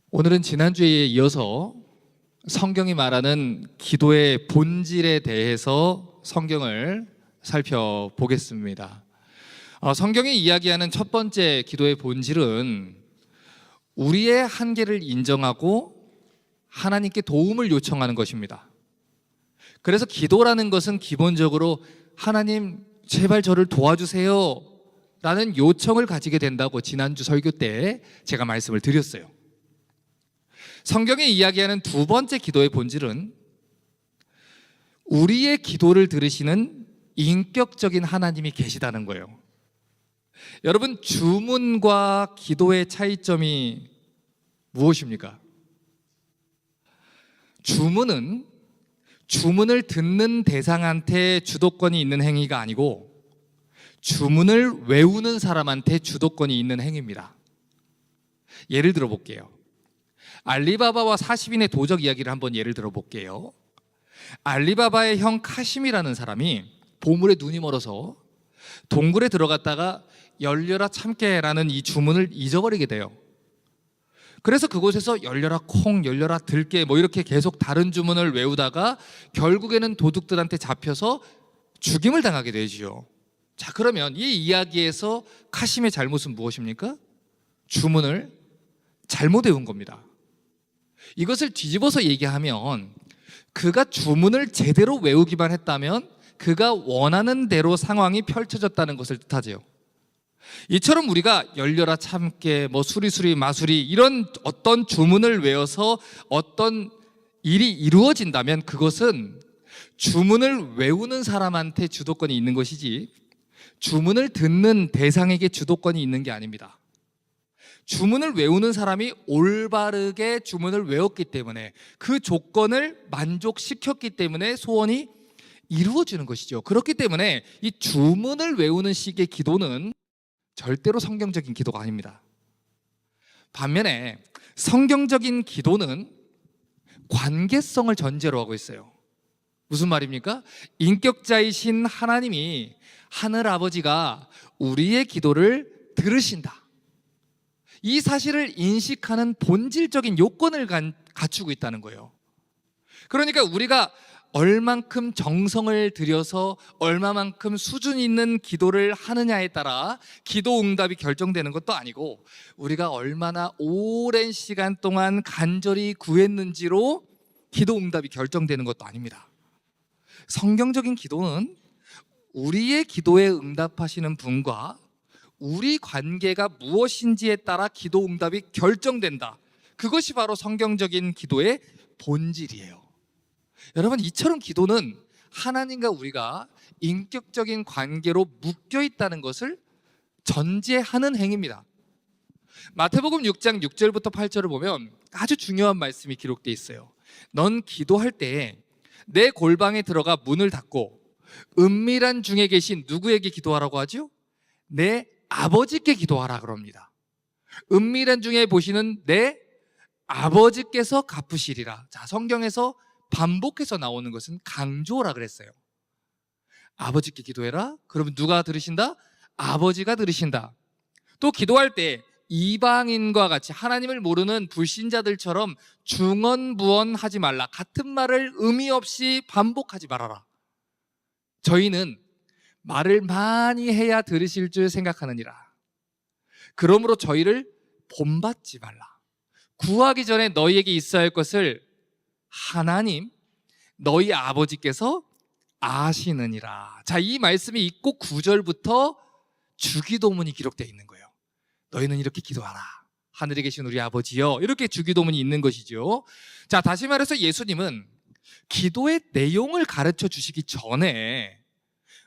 오늘은 지난주에 이어서 성경이 말하는 기도의 본질에 대해서 성경을 살펴보겠습니다. 성경이 이야기하는 첫 번째 기도의 본질은 우리의 한계를 인정하고 하나님께 도움을 요청하는 것입니다. 그래서 기도라는 것은 기본적으로 하나님 제발 저를 도와주세요 라는 요청을 가지게 된다고 지난주 설교 때 제가 말씀을 드렸어요. 성경이 이야기하는 두 번째 기도의 본질은 우리의 기도를 들으시는 인격적인 하나님이 계시다는 거예요. 여러분, 주문과 기도의 차이점이 무엇입니까? 주문은 주문을 듣는 대상한테 주도권이 있는 행위가 아니고 주문을 외우는 사람한테 주도권이 있는 행위입니다. 예를 들어 볼게요. 알리바바와 40인의 도적 이야기를 한번 예를 들어 볼게요. 알리바바의 형 카심이라는 사람이 보물에 눈이 멀어서 동굴에 들어갔다가 열려라 참깨라는 이 주문을 잊어버리게 돼요. 그래서 그곳에서 열려라 콩, 열려라 들깨 뭐 이렇게 계속 다른 주문을 외우다가 결국에는 도둑들한테 잡혀서 죽임을 당하게 되지요. 자, 그러면 이 이야기에서 카심의 잘못은 무엇입니까? 주문을 잘못 외운 겁니다. 이것을 뒤집어서 얘기하면 그가 주문을 제대로 외우기만 했다면 그가 원하는 대로 상황이 펼쳐졌다는 것을 뜻하죠. 이처럼 우리가 열려라 참깨, 뭐 수리수리 마수리 이런 어떤 주문을 외워서 어떤 일이 이루어진다면 그것은 주문을 외우는 사람한테 주도권이 있는 것이지 주문을 듣는 대상에게 주도권이 있는 게 아닙니다. 주문을 외우는 사람이 올바르게 주문을 외웠기 때문에 그 조건을 만족시켰기 때문에 소원이 이루어지는 것이죠. 그렇기 때문에 이 주문을 외우는 식의 기도는 절대로 성경적인 기도가 아닙니다. 반면에 성경적인 기도는 관계성을 전제로 하고 있어요. 무슨 말입니까? 인격자이신 하나님이 하늘 아버지가 우리의 기도를 들으신다. 이 사실을 인식하는 본질적인 요건을 갖추고 있다는 거예요. 그러니까 우리가 얼만큼 정성을 들여서 얼마만큼 수준 있는 기도를 하느냐에 따라 기도 응답이 결정되는 것도 아니고 우리가 얼마나 오랜 시간 동안 간절히 구했는지로 기도 응답이 결정되는 것도 아닙니다. 성경적인 기도는 우리의 기도에 응답하시는 분과 우리 관계가 무엇인지에 따라 기도 응답이 결정된다. 그것이 바로 성경적인 기도의 본질이에요. 여러분, 이처럼 기도는 하나님과 우리가 인격적인 관계로 묶여 있다는 것을 전제하는 행위입니다. 마태복음 6장 6절부터 8절을 보면 아주 중요한 말씀이 기록되어 있어요. 넌 기도할 때 내 골방에 들어가 문을 닫고 은밀한 중에 계신 누구에게 기도하라고 하죠? 내 아버지께 기도하라 그럽니다. 은밀한 중에 보시는 내 아버지께서 갚으시리라. 자, 성경에서 반복해서 나오는 것은 강조라 그랬어요. 아버지께 기도해라. 그러면 누가 들으신다? 아버지가 들으신다. 또 기도할 때 이방인과 같이 하나님을 모르는 불신자들처럼 중언부언하지 말라. 같은 말을 의미 없이 반복하지 말아라. 저희는 말을 많이 해야 들으실 줄 생각하느니라. 그러므로 저희를 본받지 말라. 구하기 전에 너희에게 있어야 할 것을 하나님, 너희 아버지께서 아시느니라. 자, 이 말씀이 있고 9절부터 주기도문이 기록되어 있는 거예요. 너희는 이렇게 기도하라. 하늘에 계신 우리 아버지여. 이렇게 주기도문이 있는 것이죠. 자, 다시 말해서 예수님은 기도의 내용을 가르쳐 주시기 전에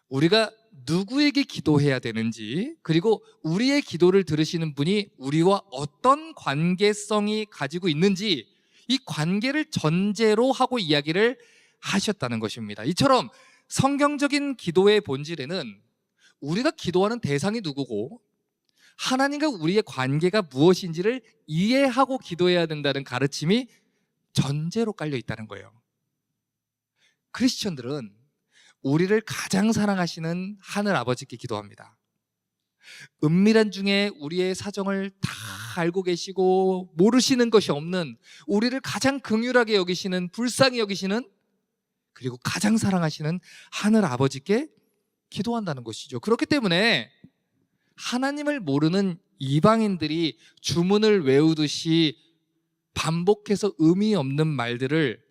우리가 누구에게 기도해야 되는지, 그리고 우리의 기도를 들으시는 분이 우리와 어떤 관계성이 가지고 있는지 이 관계를 전제로 하고 이야기를 하셨다는 것입니다. 이처럼 성경적인 기도의 본질에는 우리가 기도하는 대상이 누구고 하나님과 우리의 관계가 무엇인지를 이해하고 기도해야 된다는 가르침이 전제로 깔려 있다는 거예요. 크리스천들은 우리를 가장 사랑하시는 하늘 아버지께 기도합니다. 은밀한 중에 우리의 사정을 다 알고 계시고 모르시는 것이 없는, 우리를 가장 긍휼하게 여기시는, 불쌍히 여기시는, 그리고 가장 사랑하시는 하늘 아버지께 기도한다는 것이죠. 그렇기 때문에 하나님을 모르는 이방인들이 주문을 외우듯이 반복해서 의미 없는 말들을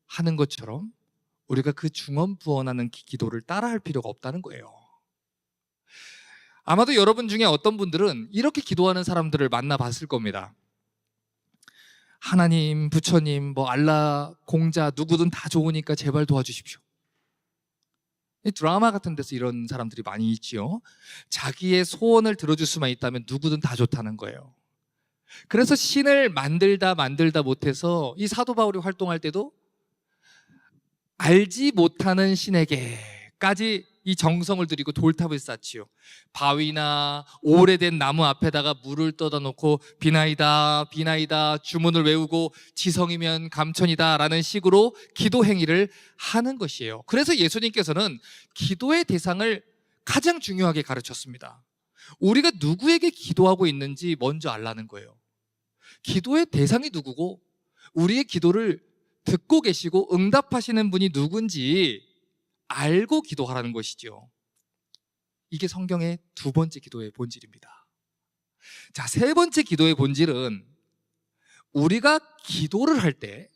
하는 것처럼 우리가 그 중언부언하는 기도를 따라할 필요가 없다는 거예요. 아마도 여러분 중에 어떤 분들은 이렇게 기도하는 사람들을 만나봤을 겁니다. 하나님, 부처님, 알라, 공자, 누구든 다 좋으니까 제발 도와주십시오. 이 드라마 같은 데서 이런 사람들이 많이 있지요. 자기의 소원을 들어줄 수만 있다면 누구든 다 좋다는 거예요. 그래서 신을 만들다 못해서 이 사도 바울이 활동할 때도 알지 못하는 신에게까지 이 정성을 들이고 돌탑을 쌓지요. 바위나 오래된 나무 앞에다가 물을 떠다 놓고 비나이다 비나이다 주문을 외우고 지성이면 감천이다 라는 식으로 기도 행위를 하는 것이에요. 그래서 예수님께서는 기도의 대상을 가장 중요하게 가르쳤습니다. 우리가 누구에게 기도하고 있는지 먼저 알라는 거예요. 기도의 대상이 누구고 우리의 기도를 듣고 계시고 응답하시는 분이 누군지 알고 기도하라는 것이죠. 이게 성경의 두 번째 기도의 본질입니다. 자, 세 번째 기도의 본질은 우리가 기도를 할 때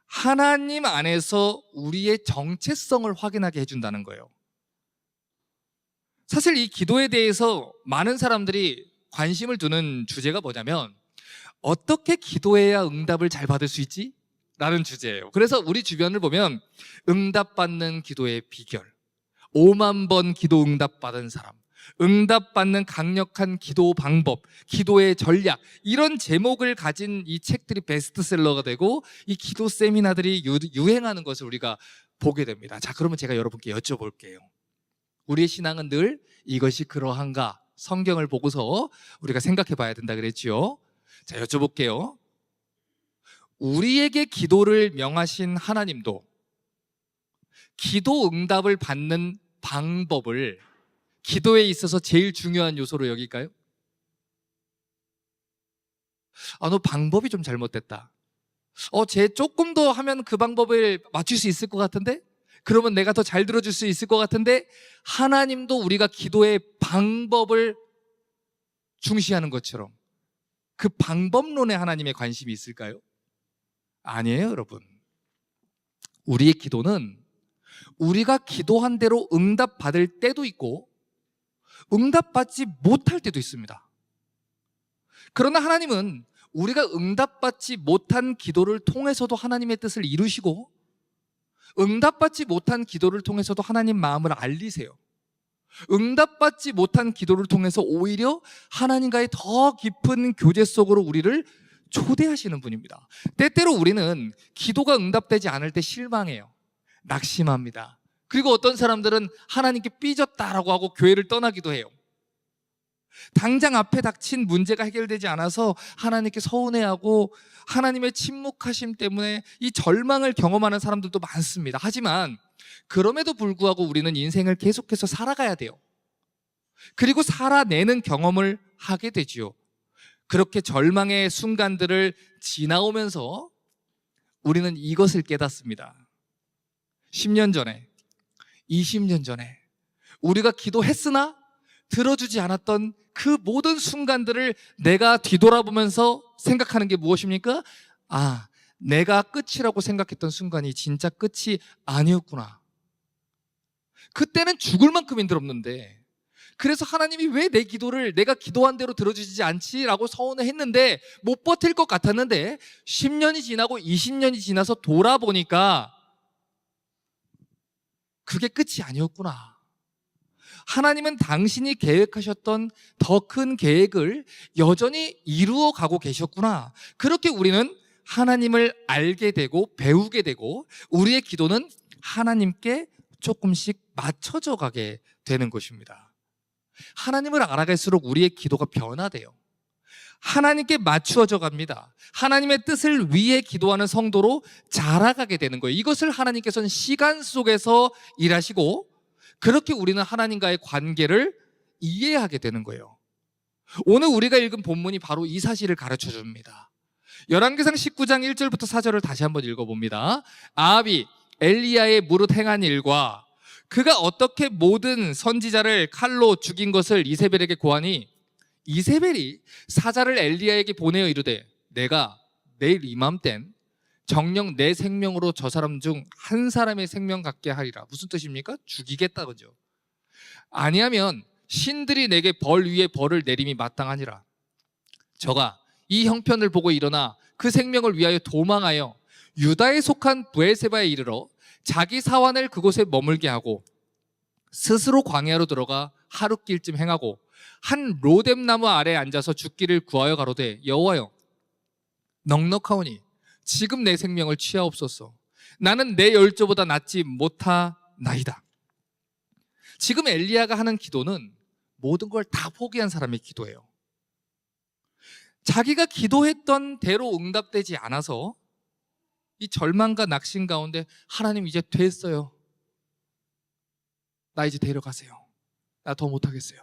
하나님 안에서 우리의 정체성을 확인하게 해준다는 거예요. 사실 이 기도에 대해서 많은 사람들이 관심을 두는 주제가 뭐냐면 어떻게 기도해야 응답을 잘 받을 수 있지? 라는 주제예요. 그래서 우리 주변을 보면 응답받는 기도의 비결, 5만 번 기도 응답받은 사람, 응답받는 강력한 기도 방법, 기도의 전략, 이런 제목을 가진 이 책들이 베스트셀러가 되고 이 기도 세미나들이 유행하는 것을 우리가 보게 됩니다. 자, 그러면 제가 여러분께 여쭤볼게요. 우리의 신앙은 늘 이것이 그러한가? 성경을 보고서 우리가 생각해 봐야 된다 그랬지요. 자, 여쭤볼게요. 우리에게 기도를 명하신 하나님도 기도 응답을 받는 방법을 기도에 있어서 제일 중요한 요소로 여길까요? 너 방법이 좀 잘못됐다. 쟤 조금 더 하면 그 방법을 맞출 수 있을 것 같은데? 그러면 내가 더 잘 들어줄 수 있을 것 같은데? 하나님도 우리가 기도의 방법을 중시하는 것처럼 그 방법론에 하나님의 관심이 있을까요? 아니에요, 여러분. 우리의 기도는 우리가 기도한 대로 응답받을 때도 있고 응답받지 못할 때도 있습니다. 그러나 하나님은 우리가 응답받지 못한 기도를 통해서도 하나님의 뜻을 이루시고 응답받지 못한 기도를 통해서도 하나님 마음을 알리세요. 응답받지 못한 기도를 통해서 오히려 하나님과의 더 깊은 교제 속으로 우리를 초대하시는 분입니다. 때때로 우리는 기도가 응답되지 않을 때 실망해요. 낙심합니다. 그리고 어떤 사람들은 하나님께 삐졌다라고 하고 교회를 떠나기도 해요. 당장 앞에 닥친 문제가 해결되지 않아서 하나님께 서운해하고 하나님의 침묵하심 때문에 이 절망을 경험하는 사람들도 많습니다. 하지만 그럼에도 불구하고 우리는 인생을 계속해서 살아가야 돼요. 그리고 살아내는 경험을 하게 되지요. 그렇게 절망의 순간들을 지나오면서 우리는 이것을 깨닫습니다. 10년 전에, 20년 전에 우리가 기도했으나 들어주지 않았던 그 모든 순간들을 내가 뒤돌아보면서 생각하는 게 무엇입니까? 내가 끝이라고 생각했던 순간이 진짜 끝이 아니었구나. 그때는 죽을 만큼 힘들었는데 그래서 하나님이 왜 내 기도를 내가 기도한 대로 들어주지 않지? 라고 서운해 했는데 못 버틸 것 같았는데 10년이 지나고 20년이 지나서 돌아보니까 그게 끝이 아니었구나. 하나님은 당신이 계획하셨던 더 큰 계획을 여전히 이루어 가고 계셨구나. 그렇게 우리는 하나님을 알게 되고 배우게 되고 우리의 기도는 하나님께 조금씩 맞춰져 가게 되는 것입니다. 하나님을 알아갈수록 우리의 기도가 변화돼요. 하나님께 맞추어져 갑니다. 하나님의 뜻을 위해 기도하는 성도로 자라가게 되는 거예요. 이것을 하나님께서는 시간 속에서 일하시고 그렇게 우리는 하나님과의 관계를 이해하게 되는 거예요. 오늘 우리가 읽은 본문이 바로 이 사실을 가르쳐 줍니다. 열왕기상 19장 1절부터 4절을 다시 한번 읽어봅니다. 아합이 엘리야의 무릇 행한 일과 그가 어떻게 모든 선지자를 칼로 죽인 것을 이세벨에게 고하니 이세벨이 사자를 엘리야에게 보내어 이르되 내가 내일 이맘땐 정녕 내 생명으로 저 사람 중 한 사람의 생명 갖게 하리라. 무슨 뜻입니까? 죽이겠다 그죠? 아니하면 신들이 내게 벌 위에 벌을 내림이 마땅하니라. 저가 이 형편을 보고 일어나 그 생명을 위하여 도망하여 유다에 속한 브엘세바에 이르러 자기 사환을 그곳에 머물게 하고 스스로 광야로 들어가 하룻길쯤 행하고 한 로뎀나무 아래에 앉아서 죽기를 구하여 가로되 여호와여 넉넉하오니 지금 내 생명을 취하옵소서. 나는 내 열조보다 낫지 못하나이다. 지금 엘리야가 하는 기도는 모든 걸 다 포기한 사람의 기도예요. 자기가 기도했던 대로 응답되지 않아서 이 절망과 낙심 가운데 하나님 이제 됐어요. 나 이제 데려가세요. 나 더 못하겠어요.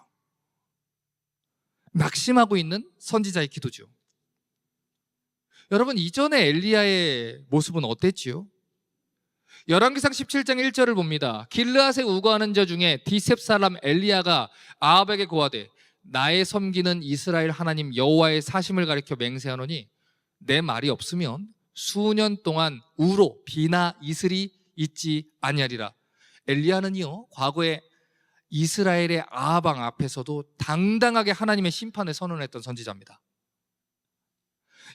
낙심하고 있는 선지자의 기도죠. 여러분, 이전에 엘리야의 모습은 어땠지요? 열왕기상 17장 1절을 봅니다. 길르앗에 우거하는 자 중에 디셉 사람 엘리야가 아합에게 고하되 나의 섬기는 이스라엘 하나님 여호와의 사심을 가리켜 맹세하노니 내 말이 없으면 수년 동안 우로 비나 이슬이 있지 아니하리라. 엘리야는요, 과거에 이스라엘의 아합 왕 앞에서도 당당하게 하나님의 심판을 선언했던 선지자입니다.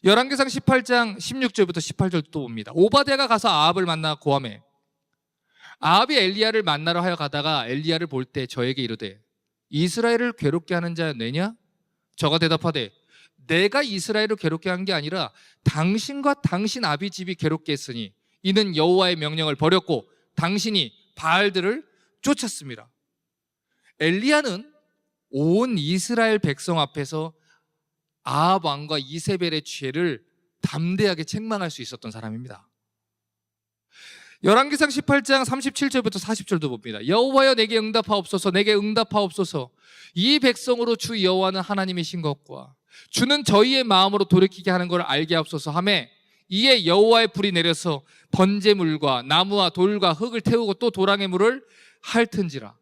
열왕기상 18장 16절부터 18절 또 봅니다. 오바댜가 가서 아합을 만나 고하매 아합이 엘리야를 만나러 하여 가다가 엘리야를 볼 때 저에게 이르되 이스라엘을 괴롭게 하는 자 내냐? 저가 대답하되 내가 이스라엘을 괴롭게 한 게 아니라 당신과 당신 아비 집이 괴롭게 했으니 이는 여호와의 명령을 버렸고 당신이 바알들을 쫓았습니다. 엘리야는 온 이스라엘 백성 앞에서 아합 왕과 이세벨의 죄를 담대하게 책망할 수 있었던 사람입니다. 열왕기상 18장 37절부터 40절도 봅니다. 여호와여 내게 응답하옵소서. 내게 응답하옵소서. 이 백성으로 주 여호와는 하나님이신 것과 주는 저희의 마음으로 돌이키게 하는 걸 알게 하옵소서 하매 이에 여호와의 불이 내려서 번제물과 나무와 돌과 흙을 태우고 또 도랑의 물을 핥은지라.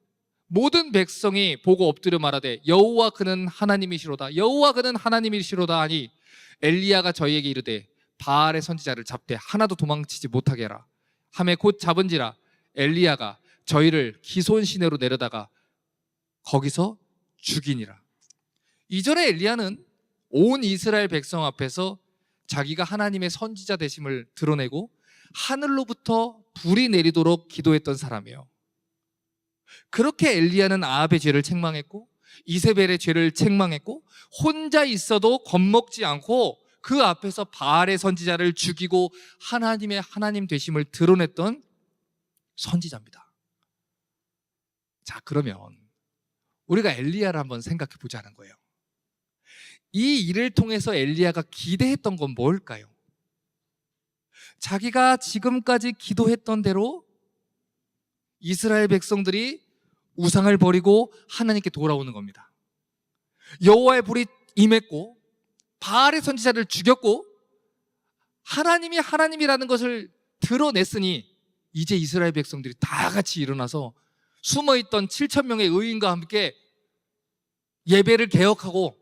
모든 백성이 보고 엎드려 말하되 여호와 그는 하나님이시로다. 여호와 그는 하나님이시로다 하니 엘리야가 저희에게 이르되 바알의 선지자를 잡되 하나도 도망치지 못하게 하라 하매 곧 잡은지라. 엘리야가 저희를 기손 시내로 내려다가 거기서 죽이니라. 이전에 엘리야는 온 이스라엘 백성 앞에서 자기가 하나님의 선지자 되심을 드러내고 하늘로부터 불이 내리도록 기도했던 사람이에요. 그렇게 엘리야는 아합의 죄를 책망했고 이세벨의 죄를 책망했고 혼자 있어도 겁먹지 않고 그 앞에서 바알의 선지자를 죽이고 하나님의 하나님 되심을 드러냈던 선지자입니다. 자, 그러면 우리가 엘리야를 한번 생각해 보자는 거예요. 이 일을 통해서 엘리야가 기대했던 건 뭘까요? 자기가 지금까지 기도했던 대로 이스라엘 백성들이 우상을 버리고 하나님께 돌아오는 겁니다. 여호와의 불이 임했고 바알의 선지자를 죽였고 하나님이 하나님이라는 것을 드러냈으니 이제 이스라엘 백성들이 다 같이 일어나서 숨어있던 7천 명의 의인과 함께 예배를 개혁하고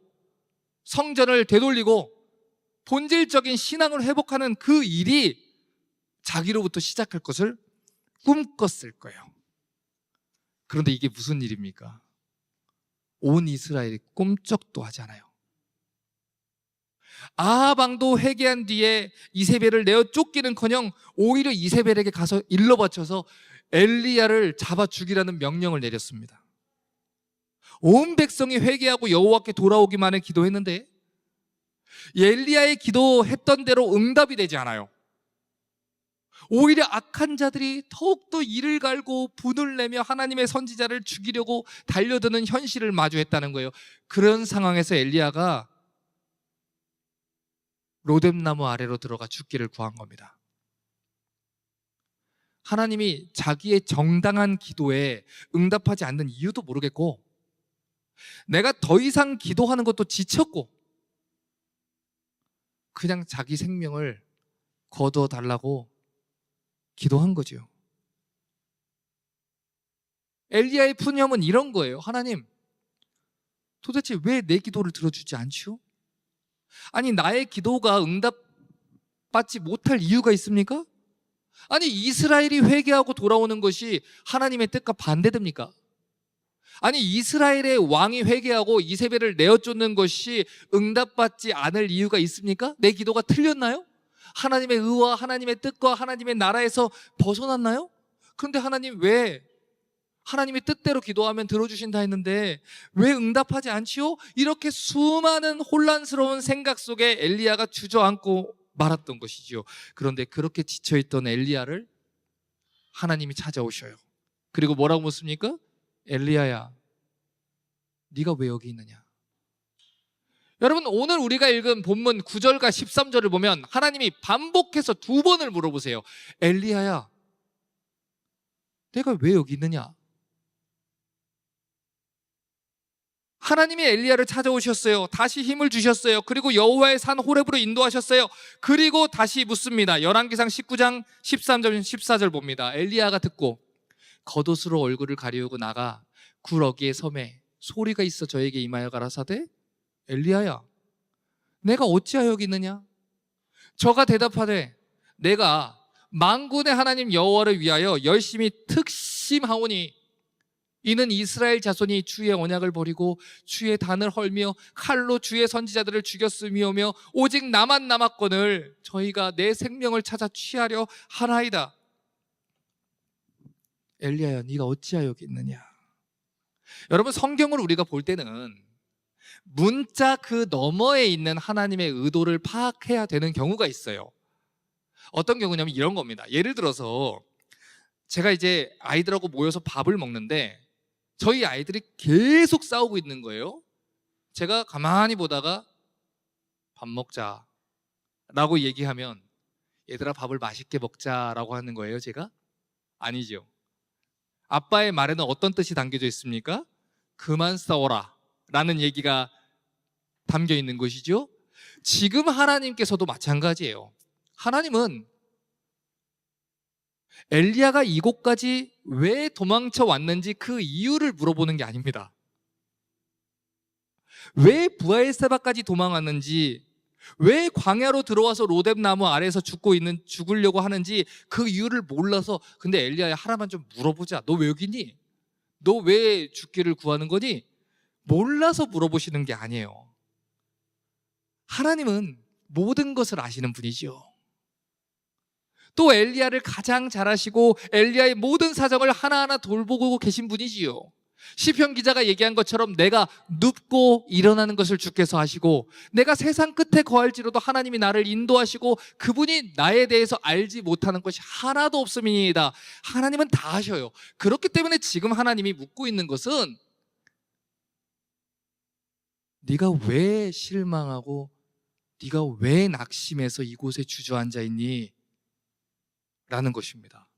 성전을 되돌리고 본질적인 신앙을 회복하는 그 일이 자기로부터 시작할 것을 꿈꿨을 거예요. 그런데 이게 무슨 일입니까? 온 이스라엘이 꿈쩍도 하지 않아요. 아합 왕도 회개한 뒤에 이세벨을 내어 쫓기는커녕 오히려 이세벨에게 가서 일러 바쳐서 엘리야를 잡아 죽이라는 명령을 내렸습니다. 온 백성이 회개하고 여호와께 돌아오기만을 기도했는데 엘리야의 기도했던 대로 응답이 되지 않아요. 오히려 악한 자들이 더욱더 이를 갈고 분을 내며 하나님의 선지자를 죽이려고 달려드는 현실을 마주했다는 거예요. 그런 상황에서 엘리야가 로뎀나무 아래로 들어가 죽기를 구한 겁니다. 하나님이 자기의 정당한 기도에 응답하지 않는 이유도 모르겠고 내가 더 이상 기도하는 것도 지쳤고 그냥 자기 생명을 거두어 달라고 기도한 거죠. 엘리야의 푸념은 이런 거예요. 하나님, 도대체 왜 내 기도를 들어주지 않지요? 아니, 나의 기도가 응답받지 못할 이유가 있습니까? 아니, 이스라엘이 회개하고 돌아오는 것이 하나님의 뜻과 반대됩니까? 아니, 이스라엘의 왕이 회개하고 이세벨을 내어쫓는 것이 응답받지 않을 이유가 있습니까? 내 기도가 틀렸나요? 하나님의 의와 하나님의 뜻과 하나님의 나라에서 벗어났나요? 그런데 하나님, 왜 하나님의 뜻대로 기도하면 들어주신다 했는데 왜 응답하지 않지요? 이렇게 수많은 혼란스러운 생각 속에 엘리야가 주저앉고 말았던 것이지요. 그런데 그렇게 지쳐있던 엘리야를 하나님이 찾아오셔요. 그리고 뭐라고 묻습니까? 엘리야야, 네가 왜 여기 있느냐? 여러분, 오늘 우리가 읽은 본문 9절과 13절을 보면 하나님이 반복해서 2번을 물어보세요. 엘리야야, 내가 왜 여기 있느냐? 하나님이 엘리야를 찾아오셨어요. 다시 힘을 주셨어요. 그리고 여호와의 산 호렙으로 인도하셨어요. 그리고 다시 묻습니다. 열왕기상 19장 13절 14절 봅니다. 엘리야가 듣고 겉옷으로 얼굴을 가리우고 나가 굴 어귀의 섬에 소리가 있어 저에게 임하여 가라사대, 엘리야야, 내가 어찌하여 여기 있느냐? 저가 대답하되, 내가 만군의 하나님 여호와를 위하여 열심히 특심하오니 이는 이스라엘 자손이 주의 언약을 버리고 주의 단을 헐며 칼로 주의 선지자들을 죽였음이오며 오직 나만 남았거늘 저희가 내 생명을 찾아 취하려 하나이다. 엘리야야, 네가 어찌하여 여기 있느냐? 여러분, 성경을 우리가 볼 때는 문자 그 너머에 있는 하나님의 의도를 파악해야 되는 경우가 있어요. 어떤 경우냐면 이런 겁니다. 예를 들어서 제가 이제 아이들하고 모여서 밥을 먹는데 저희 아이들이 계속 싸우고 있는 거예요. 제가 가만히 보다가 밥 먹자 라고 얘기하면 얘들아 밥을 맛있게 먹자라고 하는 거예요, 제가? 아니죠. 아빠의 말에는 어떤 뜻이 담겨져 있습니까? 그만 싸워라 라는 얘기가 담겨 있는 것이죠. 지금 하나님께서도 마찬가지예요. 하나님은 엘리야가 이곳까지 왜 도망쳐 왔는지 그 이유를 물어보는 게 아닙니다. 왜 브엘세바까지 도망왔는지, 왜 광야로 들어와서 로뎀나무 아래에서 죽으려고 하는지 그 이유를 몰라서, 근데 엘리야야, 하나만 좀 물어보자. 너 왜 여기 있니? 너 왜 죽기를 구하는 거니? 몰라서 물어보시는 게 아니에요. 하나님은 모든 것을 아시는 분이지요. 또 엘리야를 가장 잘 아시고 엘리야의 모든 사정을 하나하나 돌보고 계신 분이지요. 시편 기자가 얘기한 것처럼 내가 눕고 일어나는 것을 주께서 하시고 내가 세상 끝에 거할지로도 하나님이 나를 인도하시고 그분이 나에 대해서 알지 못하는 것이 하나도 없음이니이다. 하나님은 다 아셔요. 그렇기 때문에 지금 하나님이 묻고 있는 것은 네가 왜 실망하고 네가 왜 낙심해서 이곳에 주저앉아 있니? 라는 것입니다.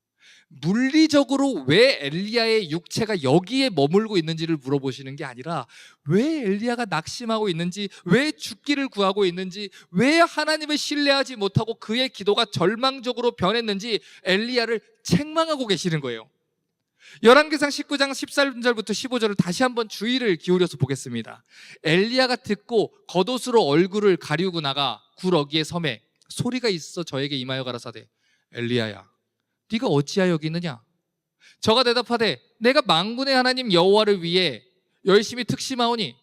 물리적으로 왜 엘리야의 육체가 여기에 머물고 있는지를 물어보시는 게 아니라 왜 엘리야가 낙심하고 있는지, 왜 죽기를 구하고 있는지, 왜 하나님을 신뢰하지 못하고 그의 기도가 절망적으로 변했는지 엘리야를 책망하고 계시는 거예요. 열왕기상 19장 13절부터 15절을 다시 한번 주의를 기울여서 보겠습니다. 엘리야가 듣고 겉옷으로 얼굴을 가리우고 나가 굴 어귀의 섬에 소리가 있어 저에게 임하여 가라사대, 엘리야야, 네가 어찌하여 여기 있느냐? 저가 대답하되, 내가 만군의 하나님 여호와를 위해 열심히 특심하오니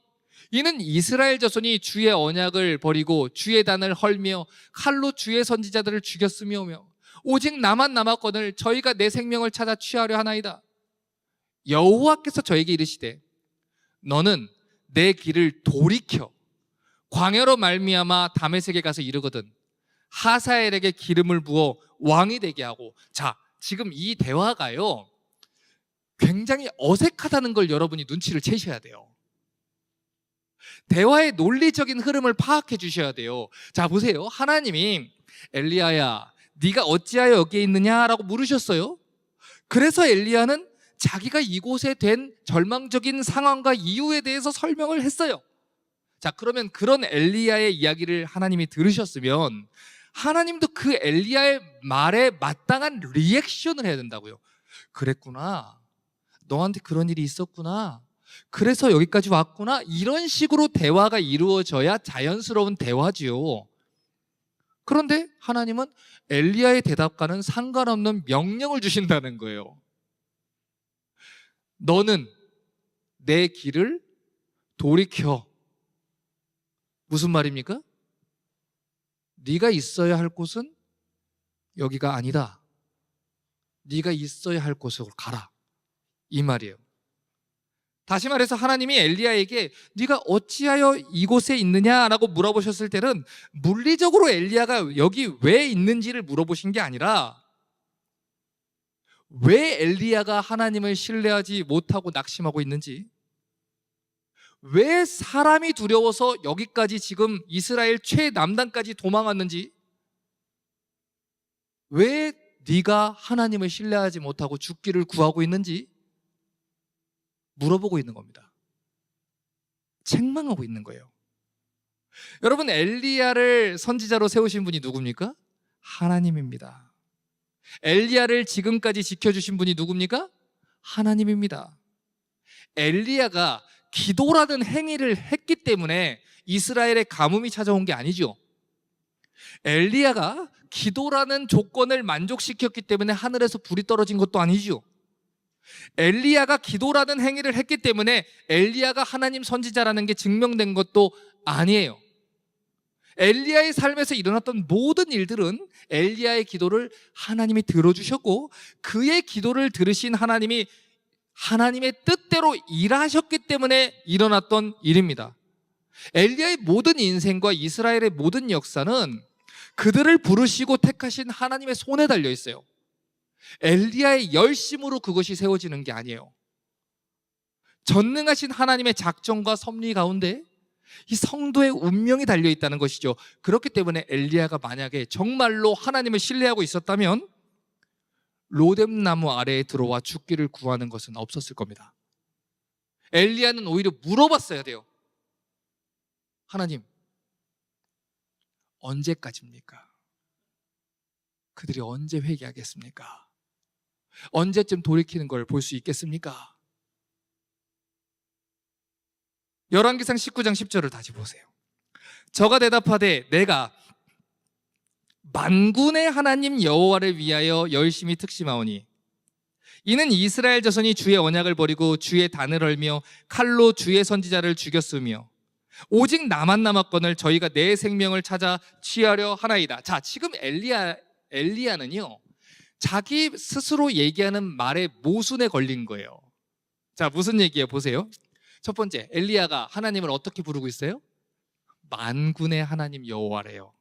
이는 이스라엘 자손이 주의 언약을 버리고 주의 단을 헐며 칼로 주의 선지자들을 죽였으며며 오직 나만 남았거늘 저희가 내 생명을 찾아 취하려 하나이다. 여호와께서 저에게 이르시되, 너는 내 길을 돌이켜 광야로 말미암아 다메섹에 가서 이르거든 하사엘에게 기름을 부어 왕이 되게 하고. 자, 지금 이 대화가요 굉장히 어색하다는 걸 여러분이 눈치를 채셔야 돼요. 대화의 논리적인 흐름을 파악해 주셔야 돼요. 자, 보세요. 하나님이 엘리야야, 네가 어찌하여 여기에 있느냐라고 물으셨어요. 그래서 엘리야는 자기가 이곳에 된 절망적인 상황과 이유에 대해서 설명을 했어요. 자, 그러면 그런 엘리야의 이야기를 하나님이 들으셨으면 하나님도 그 엘리야의 말에 마땅한 리액션을 해야 된다고요. 그랬구나. 너한테 그런 일이 있었구나. 그래서 여기까지 왔구나. 이런 식으로 대화가 이루어져야 자연스러운 대화지요. 그런데 하나님은 엘리야의 대답과는 상관없는 명령을 주신다는 거예요. 너는 내 길을 돌이켜. 무슨 말입니까? 네가 있어야 할 곳은 여기가 아니다. 네가 있어야 할 곳으로 가라. 이 말이에요. 다시 말해서 하나님이 엘리야에게 네가 어찌하여 이곳에 있느냐라고 물어보셨을 때는 물리적으로 엘리야가 여기 왜 있는지를 물어보신 게 아니라 왜 엘리야가 하나님을 신뢰하지 못하고 낙심하고 있는지, 왜 사람이 두려워서 여기까지 지금 이스라엘 최남단까지 도망왔는지, 왜 네가 하나님을 신뢰하지 못하고 죽기를 구하고 있는지 물어보고 있는 겁니다. 책망하고 있는 거예요. 여러분, 엘리야를 선지자로 세우신 분이 누굽니까? 하나님입니다. 엘리야를 지금까지 지켜주신 분이 누굽니까? 하나님입니다. 엘리야가 기도라는 행위를 했기 때문에 이스라엘의 가뭄이 찾아온 게 아니죠. 엘리야가 기도라는 조건을 만족시켰기 때문에 하늘에서 불이 떨어진 것도 아니죠. 엘리야가 기도라는 행위를 했기 때문에 엘리야가 하나님 선지자라는 게 증명된 것도 아니에요. 엘리야의 삶에서 일어났던 모든 일들은 엘리야의 기도를 하나님이 들어주셨고 그의 기도를 들으신 하나님이 하나님의 뜻대로 일하셨기 때문에 일어났던 일입니다. 엘리야의 모든 인생과 이스라엘의 모든 역사는 그들을 부르시고 택하신 하나님의 손에 달려 있어요. 엘리야의 열심으로 그것이 세워지는 게 아니에요. 전능하신 하나님의 작정과 섭리 가운데 이 성도의 운명이 달려 있다는 것이죠. 그렇기 때문에 엘리야가 만약에 정말로 하나님을 신뢰하고 있었다면 로뎀나무 아래에 들어와 죽기를 구하는 것은 없었을 겁니다. 엘리야는 오히려 물어봤어야 돼요. 하나님, 언제까지입니까? 그들이 언제 회개하겠습니까? 언제쯤 돌이키는 걸 볼 수 있겠습니까? 열왕기상 19장 10절을 다시 보세요. 저가 대답하되 내가 만군의 하나님 여호와를 위하여 열심히 특심하오니 이는 이스라엘 자손이 주의 언약을 버리고 주의 단을 헐며 칼로 주의 선지자를 죽였으며 오직 나만 남았거늘 저희가 내 생명을 찾아 취하려 하나이다. 자, 지금 엘리야는요 자기 스스로 얘기하는 말의 모순에 걸린 거예요. 자, 무슨 얘기예요? 보세요. 첫 번째, 엘리야가 하나님을 어떻게 부르고 있어요? 만군의 하나님 여호와래요.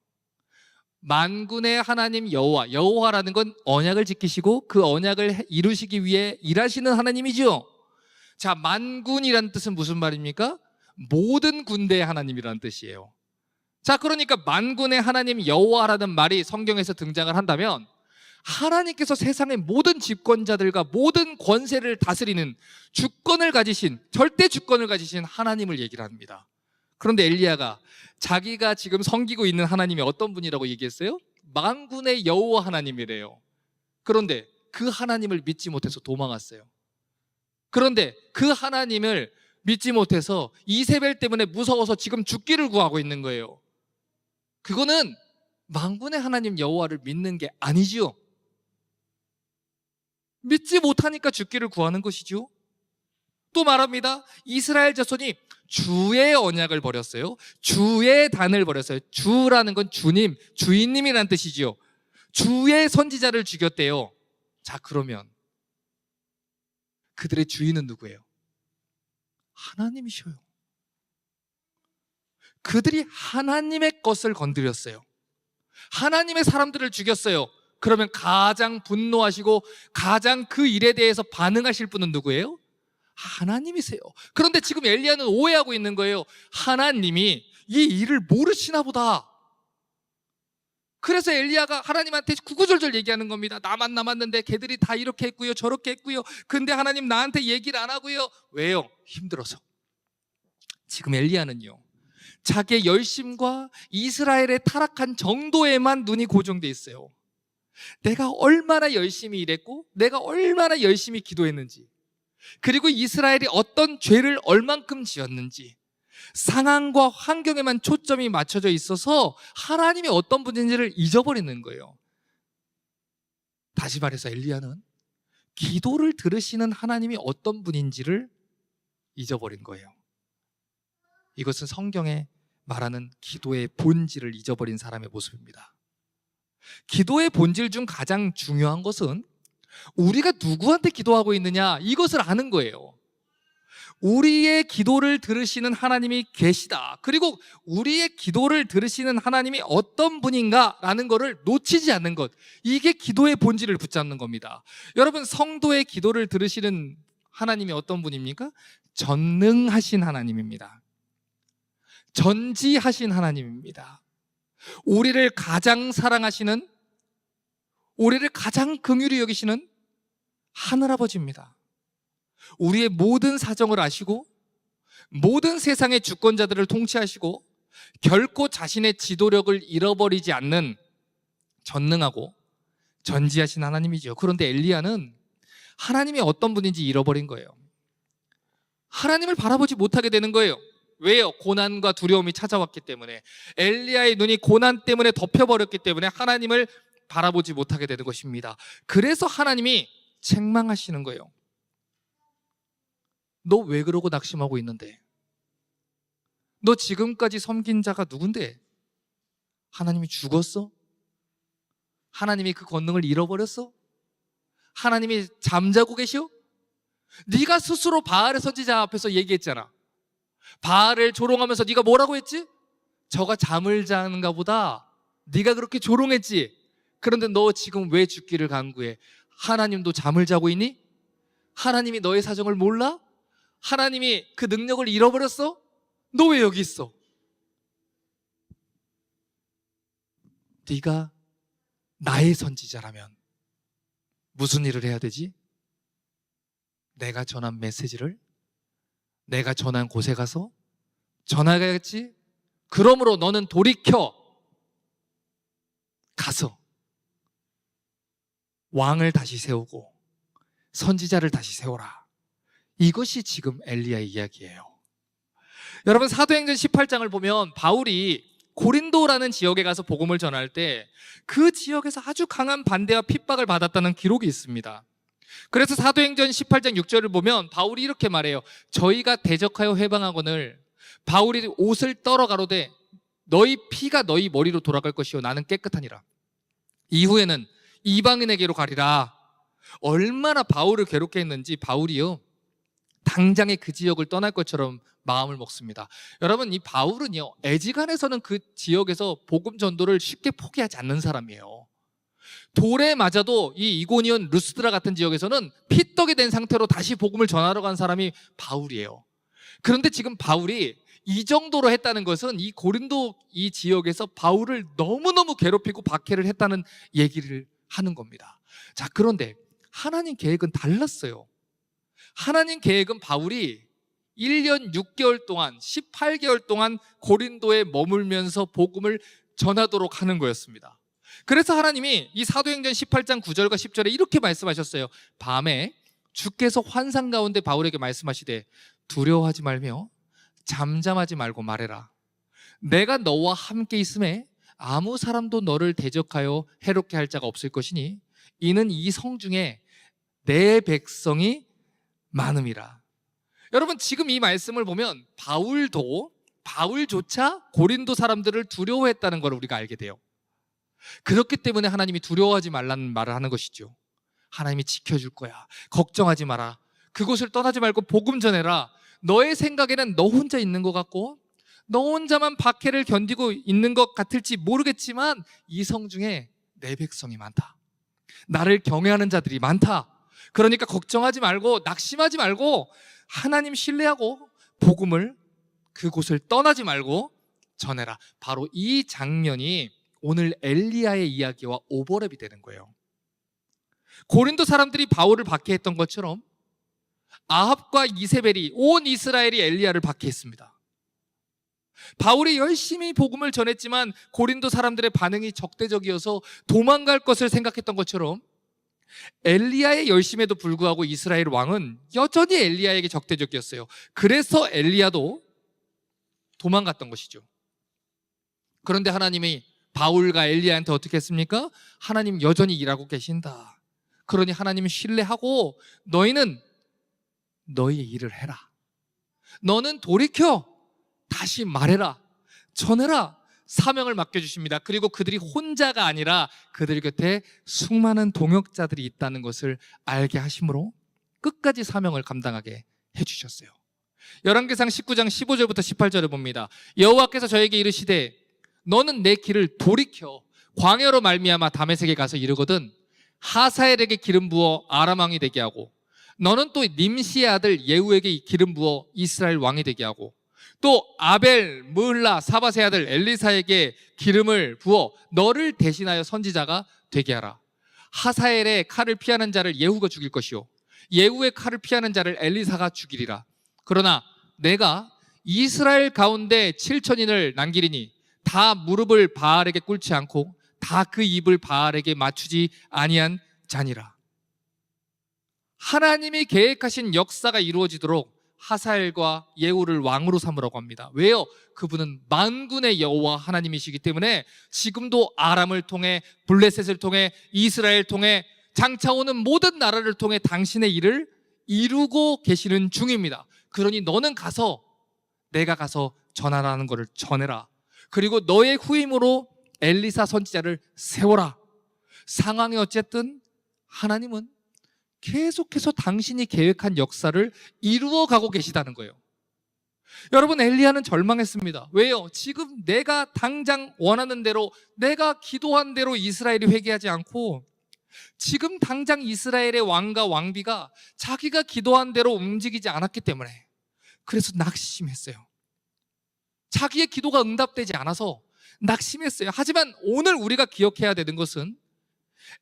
만군의 하나님 여호와, 여호와라는 건 언약을 지키시고 그 언약을 이루시기 위해 일하시는 하나님이죠. 자, 만군이라는 뜻은 무슨 말입니까? 모든 군대의 하나님이라는 뜻이에요. 자, 그러니까 만군의 하나님 여호와라는 말이 성경에서 등장을 한다면 하나님께서 세상의 모든 집권자들과 모든 권세를 다스리는 주권을 가지신, 절대 주권을 가지신 하나님을 얘기를 합니다. 그런데 엘리야가 자기가 지금 섬기고 있는 하나님이 어떤 분이라고 얘기했어요? 만군의 여호와 하나님이래요. 그런데 그 하나님을 믿지 못해서 도망갔어요. 그런데 그 하나님을 믿지 못해서 이세벨 때문에 무서워서 지금 죽기를 구하고 있는 거예요. 그거는 만군의 하나님 여호와를 믿는 게 아니지요. 믿지 못하니까 죽기를 구하는 것이죠. 또 말합니다. 이스라엘 자손이 주의 언약을 버렸어요. 주의 단을 버렸어요. 주라는 건 주님, 주인님이라는 뜻이지요. 주의 선지자를 죽였대요. 자, 그러면 그들의 주인은 누구예요? 하나님이셔요. 그들이 하나님의 것을 건드렸어요. 하나님의 사람들을 죽였어요. 그러면 가장 분노하시고 가장 그 일에 대해서 반응하실 분은 누구예요? 하나님이세요. 그런데 지금 엘리야는 오해하고 있는 거예요. 하나님이 이 일을 모르시나 보다. 그래서 엘리야가 하나님한테 구구절절 얘기하는 겁니다. 나만 남았는데 걔들이 다 이렇게 했고요, 저렇게 했고요. 근데 하나님 나한테 얘기를 안 하고요. 왜요? 힘들어서. 지금 엘리야는요, 자기의 열심과 이스라엘의 타락한 정도에만 눈이 고정돼 있어요. 내가 얼마나 열심히 일했고 내가 얼마나 열심히 기도했는지, 그리고 이스라엘이 어떤 죄를 얼만큼 지었는지, 상황과 환경에만 초점이 맞춰져 있어서 하나님이 어떤 분인지를 잊어버리는 거예요. 다시 말해서 엘리야는 기도를 들으시는 하나님이 어떤 분인지를 잊어버린 거예요. 이것은 성경에 말하는 기도의 본질을 잊어버린 사람의 모습입니다. 기도의 본질 중 가장 중요한 것은 우리가 누구한테 기도하고 있느냐, 이것을 아는 거예요. 우리의 기도를 들으시는 하나님이 계시다, 그리고 우리의 기도를 들으시는 하나님이 어떤 분인가라는 것을 놓치지 않는 것, 이게 기도의 본질을 붙잡는 겁니다. 여러분, 성도의 기도를 들으시는 하나님이 어떤 분입니까? 전능하신 하나님입니다. 전지하신 하나님입니다. 우리를 가장 사랑하시는, 우리를 가장 긍휼히 여기시는 하늘아버지입니다. 우리의 모든 사정을 아시고 모든 세상의 주권자들을 통치하시고 결코 자신의 지도력을 잃어버리지 않는 전능하고 전지하신 하나님이죠. 그런데 엘리야는 하나님이 어떤 분인지 잃어버린 거예요. 하나님을 바라보지 못하게 되는 거예요. 왜요? 고난과 두려움이 찾아왔기 때문에. 엘리야의 눈이 고난 때문에 덮여버렸기 때문에 하나님을 바라보지 못하게 되는 것입니다. 그래서 하나님이 책망하시는 거예요. 너 왜 그러고 낙심하고 있는데? 너 지금까지 섬긴 자가 누군데? 하나님이 죽었어? 하나님이 그 권능을 잃어버렸어? 하나님이 잠자고 계셔? 네가 스스로 바알의 선지자 앞에서 얘기했잖아. 바알을 조롱하면서 네가 뭐라고 했지? 저가 잠을 자는가 보다. 네가 그렇게 조롱했지. 그런데 너 지금 왜 죽기를 간구해? 하나님도 잠을 자고 있니? 하나님이 너의 사정을 몰라? 하나님이 그 능력을 잃어버렸어? 너 왜 여기 있어? 네가 나의 선지자라면 무슨 일을 해야 되지? 내가 전한 메시지를 내가 전한 곳에 가서 전하겠지? 그러므로 너는 돌이켜 가서 왕을 다시 세우고 선지자를 다시 세워라. 이것이 지금 엘리야의 이야기예요. 여러분, 사도행전 18장을 보면 바울이 고린도라는 지역에 가서 복음을 전할 때 그 지역에서 아주 강한 반대와 핍박을 받았다는 기록이 있습니다. 그래서 사도행전 18장 6절을 보면 바울이 이렇게 말해요. 저희가 대적하여 회방하거늘 바울이 옷을 떨어 가로되 너희 피가 너희 머리로 돌아갈 것이요 나는 깨끗하니라. 이후에는 이방인에게로 가리라. 얼마나 바울을 괴롭게 했는지 바울이요 당장에 그 지역을 떠날 것처럼 마음을 먹습니다. 여러분, 이 바울은요 애지간해서는 그 지역에서 복음 전도를 쉽게 포기하지 않는 사람이에요. 돌에 맞아도 이 이고니온 루스드라 같은 지역에서는 피떡이 된 상태로 다시 복음을 전하러 간 사람이 바울이에요. 그런데 지금 바울이 이 정도로 했다는 것은 이 고린도 이 지역에서 바울을 너무너무 괴롭히고 박해를 했다는 얘기를 하는 겁니다. 자, 그런데 하나님 계획은 달랐어요. 하나님 계획은 바울이 1년 6개월 동안 18개월 동안 고린도에 머물면서 복음을 전하도록 하는 거였습니다. 그래서 하나님이 이 사도행전 18장 9절과 10절에 이렇게 말씀하셨어요. 밤에 주께서 환상 가운데 바울에게 말씀하시되 두려워하지 말며 잠잠하지 말고 말해라. 내가 너와 함께 있음에 아무 사람도 너를 대적하여 해롭게 할 자가 없을 것이니 이는 이 성 중에 내 백성이 많음이라. 여러분, 지금 이 말씀을 보면 바울조차 고린도 사람들을 두려워했다는 걸 우리가 알게 돼요. 그렇기 때문에 하나님이 두려워하지 말라는 말을 하는 것이죠. 하나님이 지켜줄 거야. 걱정하지 마라. 그곳을 떠나지 말고 복음 전해라. 너의 생각에는 너 혼자 있는 것 같고 너 혼자만 박해를 견디고 있는 것 같을지 모르겠지만 이 성 중에 내 백성이 많다. 나를 경외하는 자들이 많다. 그러니까 걱정하지 말고 낙심하지 말고 하나님 신뢰하고 복음을 그곳을 떠나지 말고 전해라. 바로 이 장면이 오늘 엘리야의 이야기와 오버랩이 되는 거예요. 고린도 사람들이 바울을 박해했던 것처럼 아합과 이세벨이 온 이스라엘이 엘리야를 박해했습니다. 바울이 열심히 복음을 전했지만 고린도 사람들의 반응이 적대적이어서 도망갈 것을 생각했던 것처럼 엘리야의 열심에도 불구하고 이스라엘 왕은 여전히 엘리야에게 적대적이었어요. 그래서 엘리야도 도망갔던 것이죠. 그런데 하나님이 바울과 엘리야한테 어떻게 했습니까? 하나님 여전히 일하고 계신다. 그러니 하나님을 신뢰하고 너희는 너희의 일을 해라. 너는 돌이켜 다시 말해라, 전해라. 사명을 맡겨주십니다. 그리고 그들이 혼자가 아니라 그들 곁에 수많은 동역자들이 있다는 것을 알게 하심으로 끝까지 사명을 감당하게 해주셨어요. 열왕기상 19장 15절부터 18절을 봅니다. 여호와께서 저에게 이르시되 너는 내 길을 돌이켜 광야로 말미암아 다메섹에 가서 이르거든 하사엘에게 기름 부어 아람 왕이 되게 하고 너는 또 님시의 아들 예후에게 기름 부어 이스라엘 왕이 되게 하고 또 아벨, 무흘라, 사밧의 아들 엘리사에게 기름을 부어 너를 대신하여 선지자가 되게 하라. 하사엘의 칼을 피하는 자를 예후가 죽일 것이요 예후의 칼을 피하는 자를 엘리사가 죽이리라. 그러나 내가 이스라엘 가운데 7천인을 남기리니 다 무릎을 바알에게 꿇지 않고 다 그 입을 바알에게 맞추지 아니한 자니라. 하나님이 계획하신 역사가 이루어지도록 하사엘과 예후를 왕으로 삼으라고 합니다. 왜요? 그분은 만군의 여호와 하나님이시기 때문에 지금도 아람을 통해 블레셋을 통해 이스라엘 통해 장차 오는 모든 나라를 통해 당신의 일을 이루고 계시는 중입니다. 그러니 너는 가서 내가 가서 전하라는 것을 전해라. 그리고 너의 후임으로 엘리사 선지자를 세워라. 상황이 어쨌든 하나님은 계속해서 당신이 계획한 역사를 이루어가고 계시다는 거예요. 여러분, 엘리야는 절망했습니다. 왜요? 지금 내가 당장 원하는 대로, 내가 기도한 대로 이스라엘이 회개하지 않고 지금 당장 이스라엘의 왕과 왕비가 자기가 기도한 대로 움직이지 않았기 때문에 그래서 낙심했어요. 자기의 기도가 응답되지 않아서 낙심했어요. 하지만 오늘 우리가 기억해야 되는 것은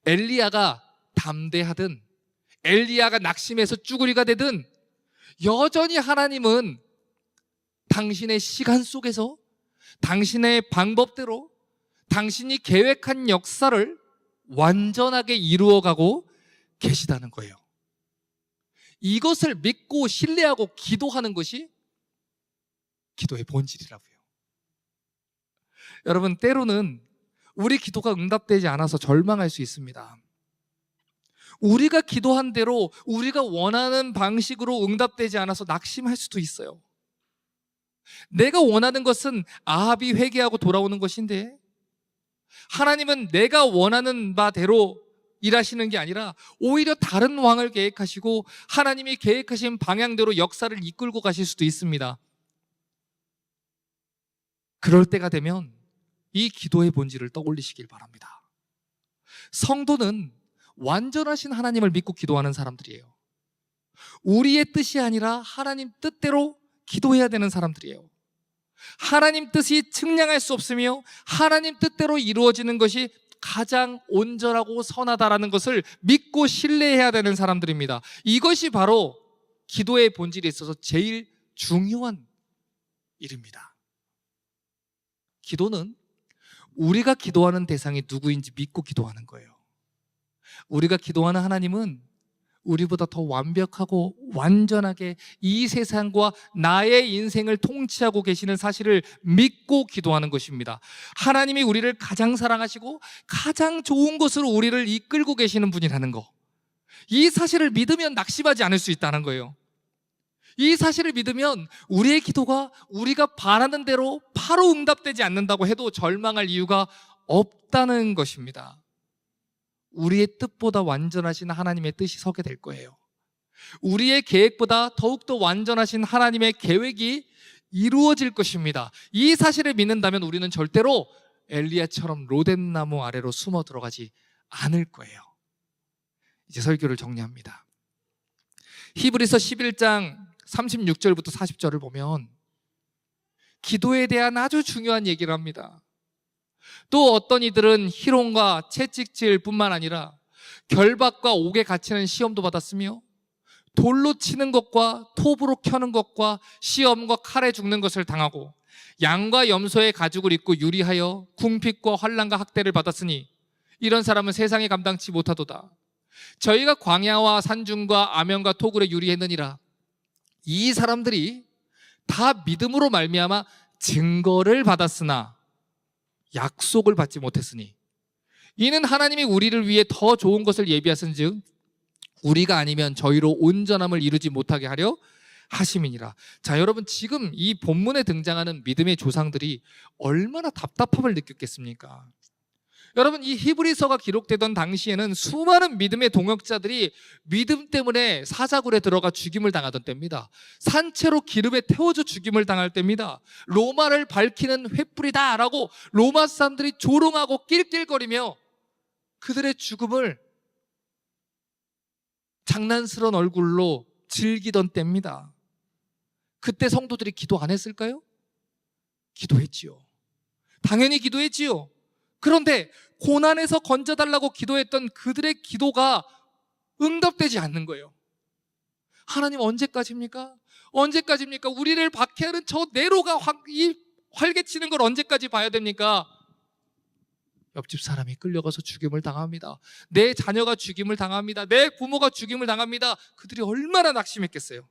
엘리야가 담대하든 엘리야가 낙심해서 쭈구리가 되든 여전히 하나님은 당신의 시간 속에서 당신의 방법대로 당신이 계획한 역사를 완전하게 이루어가고 계시다는 거예요. 이것을 믿고 신뢰하고 기도하는 것이 기도의 본질이라고요. 여러분, 때로는 우리 기도가 응답되지 않아서 절망할 수 있습니다. 우리가 기도한 대로 우리가 원하는 방식으로 응답되지 않아서 낙심할 수도 있어요. 내가 원하는 것은 아합이 회개하고 돌아오는 것인데 하나님은 내가 원하는 바대로 일하시는 게 아니라 오히려 다른 왕을 계획하시고 하나님이 계획하신 방향대로 역사를 이끌고 가실 수도 있습니다. 그럴 때가 되면 이 기도의 본질을 떠올리시길 바랍니다. 성도는 완전하신 하나님을 믿고 기도하는 사람들이에요. 우리의 뜻이 아니라 하나님 뜻대로 기도해야 되는 사람들이에요. 하나님 뜻이 측량할 수 없으며 하나님 뜻대로 이루어지는 것이 가장 온전하고 선하다라는 것을 믿고 신뢰해야 되는 사람들입니다. 이것이 바로 기도의 본질에 있어서 제일 중요한 일입니다. 기도는 우리가 기도하는 대상이 누구인지 믿고 기도하는 거예요. 우리가 기도하는 하나님은 우리보다 더 완벽하고 완전하게 이 세상과 나의 인생을 통치하고 계시는 사실을 믿고 기도하는 것입니다. 하나님이 우리를 가장 사랑하시고 가장 좋은 것으로 우리를 이끌고 계시는 분이라는 거, 이 사실을 믿으면 낙심하지 않을 수 있다는 거예요. 이 사실을 믿으면 우리의 기도가 우리가 바라는 대로 바로 응답되지 않는다고 해도 절망할 이유가 없다는 것입니다. 우리의 뜻보다 완전하신 하나님의 뜻이 서게 될 거예요. 우리의 계획보다 더욱더 완전하신 하나님의 계획이 이루어질 것입니다. 이 사실을 믿는다면 우리는 절대로 엘리야처럼 로뎀나무 아래로 숨어 들어가지 않을 거예요. 이제 설교를 정리합니다. 히브리서 11장 36절부터 40절을 보면 기도에 대한 아주 중요한 얘기를 합니다. 또 어떤 이들은 희롱과 채찍질 뿐만 아니라 결박과 옥에 갇히는 시험도 받았으며 돌로 치는 것과 톱으로 켜는 것과 시험과 칼에 죽는 것을 당하고 양과 염소의 가죽을 입고 유리하여 궁핍과 환난과 학대를 받았으니 이런 사람은 세상에 감당치 못하도다. 저희가 광야와 산중과 아면과 토굴에 유리했느니라. 이 사람들이 다 믿음으로 말미암아 증거를 받았으나 약속을 받지 못했으니 이는 하나님이 우리를 위해 더 좋은 것을 예비하신즉 우리가 아니면 저희로 온전함을 이루지 못하게 하려 하심이니라. 자, 여러분, 지금 이 본문에 등장하는 믿음의 조상들이 얼마나 답답함을 느꼈겠습니까? 여러분, 이 히브리서가 기록되던 당시에는 수많은 믿음의 동역자들이 믿음 때문에 사자굴에 들어가 죽임을 당하던 때입니다. 산채로 기름에 태워져 죽임을 당할 때입니다. 로마를 밝히는 횃불이다 라고 로마 사람들이 조롱하고 낄낄거리며 그들의 죽음을 장난스러운 얼굴로 즐기던 때입니다. 그때 성도들이 기도 안 했을까요? 기도했지요. 당연히 기도했지요. 그런데 고난에서 건져달라고 기도했던 그들의 기도가 응답되지 않는 거예요. 하나님 언제까지입니까? 언제까지입니까? 우리를 박해하는 저 네로가 활개치는 걸 언제까지 봐야 됩니까? 옆집 사람이 끌려가서 죽임을 당합니다. 내 자녀가 죽임을 당합니다. 내 부모가 죽임을 당합니다. 그들이 얼마나 낙심했겠어요.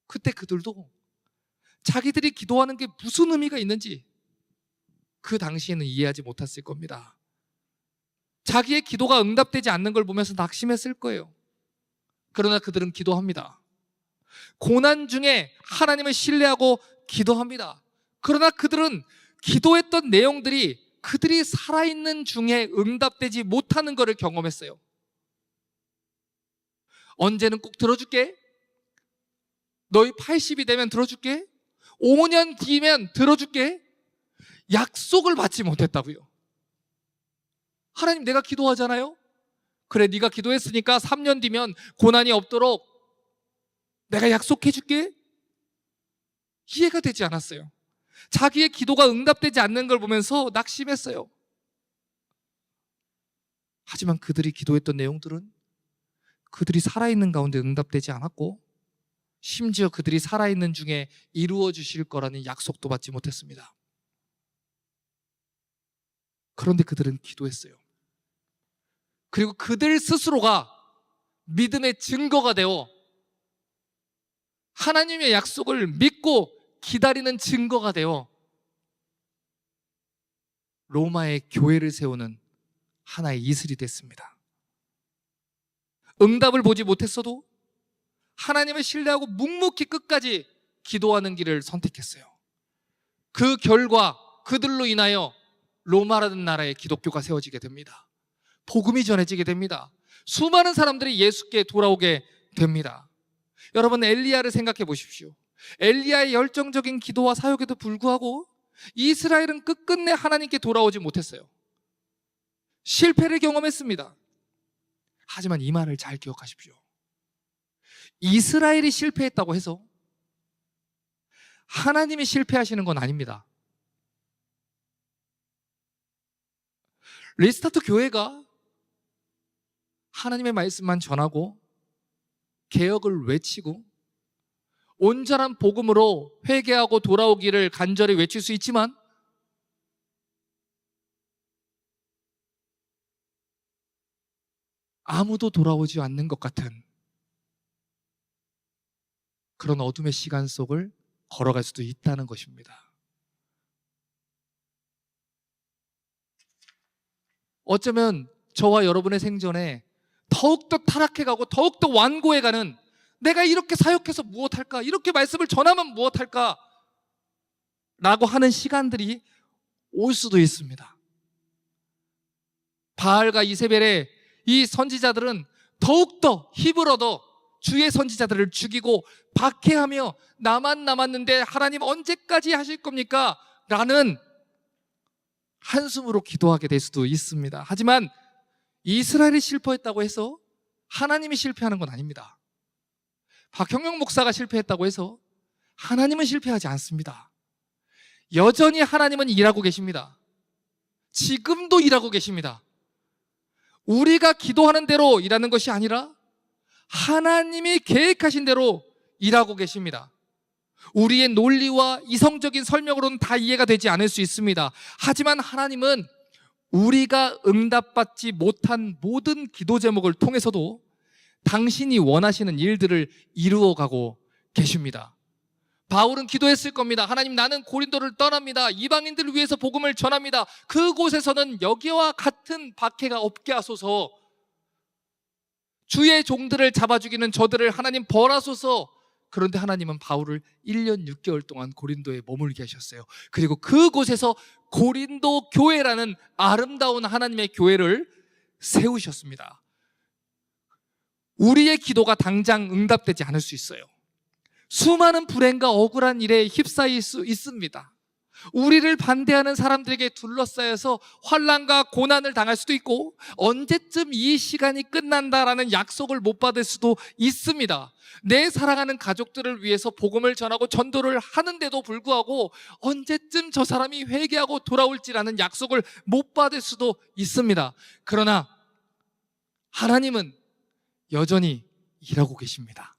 그때 그들도 자기들이 기도하는 게 무슨 의미가 있는지 그 당시에는 이해하지 못했을 겁니다. 자기의 기도가 응답되지 않는 걸 보면서 낙심했을 거예요. 그러나 그들은 기도합니다. 고난 중에 하나님을 신뢰하고 기도합니다. 그러나 그들은 기도했던 내용들이 그들이 살아있는 중에 응답되지 못하는 것을 경험했어요. 언제는 꼭 들어줄게. 너희 80이 되면 들어줄게. 5년 뒤면 들어줄게. 약속을 받지 못했다고요. 하나님, 내가 기도하잖아요. 그래, 네가 기도했으니까 3년 뒤면 고난이 없도록 내가 약속해 줄게. 이해가 되지 않았어요. 자기의 기도가 응답되지 않는 걸 보면서 낙심했어요. 하지만 그들이 기도했던 내용들은 그들이 살아있는 가운데 응답되지 않았고 심지어 그들이 살아있는 중에 이루어 주실 거라는 약속도 받지 못했습니다. 그런데 그들은 기도했어요. 그리고 그들 스스로가 믿음의 증거가 되어 하나님의 약속을 믿고 기다리는 증거가 되어 로마의 교회를 세우는 하나의 이슬이 됐습니다. 응답을 보지 못했어도 하나님을 신뢰하고 묵묵히 끝까지 기도하는 길을 선택했어요. 그 결과 그들로 인하여 로마라는 나라의 기독교가 세워지게 됩니다. 복음이 전해지게 됩니다. 수많은 사람들이 예수께 돌아오게 됩니다. 여러분, 엘리야를 생각해 보십시오. 엘리야의 열정적인 기도와 사역에도 불구하고 이스라엘은 끝끝내 하나님께 돌아오지 못했어요. 실패를 경험했습니다. 하지만 이 말을 잘 기억하십시오. 이스라엘이 실패했다고 해서 하나님이 실패하시는 건 아닙니다. 리스타트 교회가 하나님의 말씀만 전하고 개혁을 외치고 온전한 복음으로 회개하고 돌아오기를 간절히 외칠 수 있지만 아무도 돌아오지 않는 것 같은 그런 어둠의 시간 속을 걸어갈 수도 있다는 것입니다. 어쩌면 저와 여러분의 생전에 더욱더 타락해가고 더욱더 완고해가는, 내가 이렇게 사역해서 무엇할까, 이렇게 말씀을 전하면 무엇할까 라고 하는 시간들이 올 수도 있습니다. 바알과 이세벨의 이 선지자들은 더욱더 힘을 얻어 주의 선지자들을 죽이고 박해하며 나만 남았는데 하나님 언제까지 하실 겁니까? 라는 한숨으로 기도하게 될 수도 있습니다. 하지만 이스라엘이 실패했다고 해서 하나님이 실패하는 건 아닙니다. 박형영 목사가 실패했다고 해서 하나님은 실패하지 않습니다. 여전히 하나님은 일하고 계십니다. 지금도 일하고 계십니다. 우리가 기도하는 대로 일하는 것이 아니라 하나님이 계획하신 대로 일하고 계십니다. 우리의 논리와 이성적인 설명으로는 다 이해가 되지 않을 수 있습니다. 하지만 하나님은 우리가 응답받지 못한 모든 기도 제목을 통해서도 당신이 원하시는 일들을 이루어가고 계십니다. 바울은 기도했을 겁니다. 하나님, 나는 고린도를 떠납니다. 이방인들을 위해서 복음을 전합니다. 그곳에서는 여기와 같은 박해가 없게 하소서. 주의 종들을 잡아 죽이는 저들을 하나님 벌하소서. 그런데 하나님은 바울을 1년 6개월 동안 고린도에 머물게 하셨어요. 그리고 그곳에서 고린도 교회라는 아름다운 하나님의 교회를 세우셨습니다. 우리의 기도가 당장 응답되지 않을 수 있어요. 수많은 불행과 억울한 일에 휩싸일 수 있습니다. 우리를 반대하는 사람들에게 둘러싸여서 환난과 고난을 당할 수도 있고, 언제쯤 이 시간이 끝난다라는 약속을 못 받을 수도 있습니다. 내 사랑하는 가족들을 위해서 복음을 전하고 전도를 하는데도 불구하고 언제쯤 저 사람이 회개하고 돌아올지라는 약속을 못 받을 수도 있습니다. 그러나 하나님은 여전히 일하고 계십니다.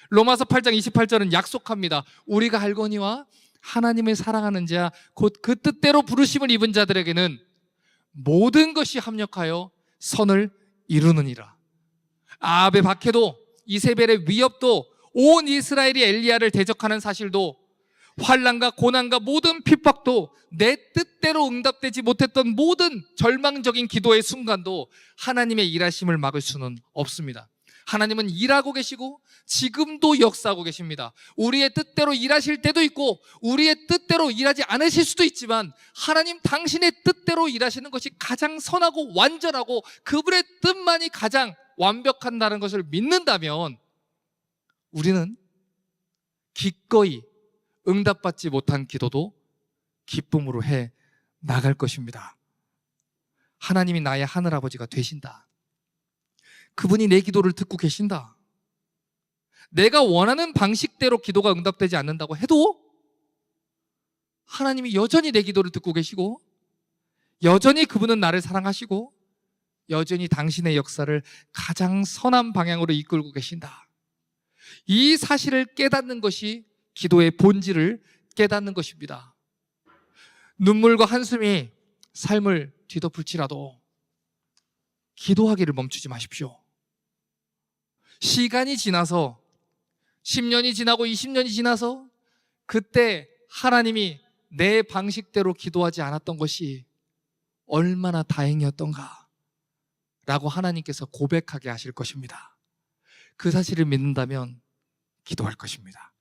로마서 8장 28절은 약속합니다. 우리가 알거니와 하나님을 사랑하는 자 곧 그 뜻대로 부르심을 입은 자들에게는 모든 것이 합력하여 선을 이루느니라. 아합의 박해도, 이세벨의 위협도, 온 이스라엘이 엘리야를 대적하는 사실도, 환난과 고난과 모든 핍박도, 내 뜻대로 응답되지 못했던 모든 절망적인 기도의 순간도 하나님의 일하심을 막을 수는 없습니다. 하나님은 일하고 계시고 지금도 역사하고 계십니다. 우리의 뜻대로 일하실 때도 있고 우리의 뜻대로 일하지 않으실 수도 있지만, 하나님 당신의 뜻대로 일하시는 것이 가장 선하고 완전하고 그분의 뜻만이 가장 완벽한다는 것을 믿는다면 우리는 기꺼이 응답받지 못한 기도도 기쁨으로 해 나갈 것입니다. 하나님이 나의 하늘아버지가 되신다. 그분이 내 기도를 듣고 계신다. 내가 원하는 방식대로 기도가 응답되지 않는다고 해도 하나님이 여전히 내 기도를 듣고 계시고, 여전히 그분은 나를 사랑하시고, 여전히 당신의 역사를 가장 선한 방향으로 이끌고 계신다. 이 사실을 깨닫는 것이 기도의 본질을 깨닫는 것입니다. 눈물과 한숨이 삶을 뒤덮을지라도 기도하기를 멈추지 마십시오. 시간이 지나서 10년이 지나고 20년이 지나서 그때 하나님이 내 방식대로 기도하지 않았던 것이 얼마나 다행이었던가 라고 하나님께서 고백하게 하실 것입니다. 그 사실을 믿는다면 기도할 것입니다.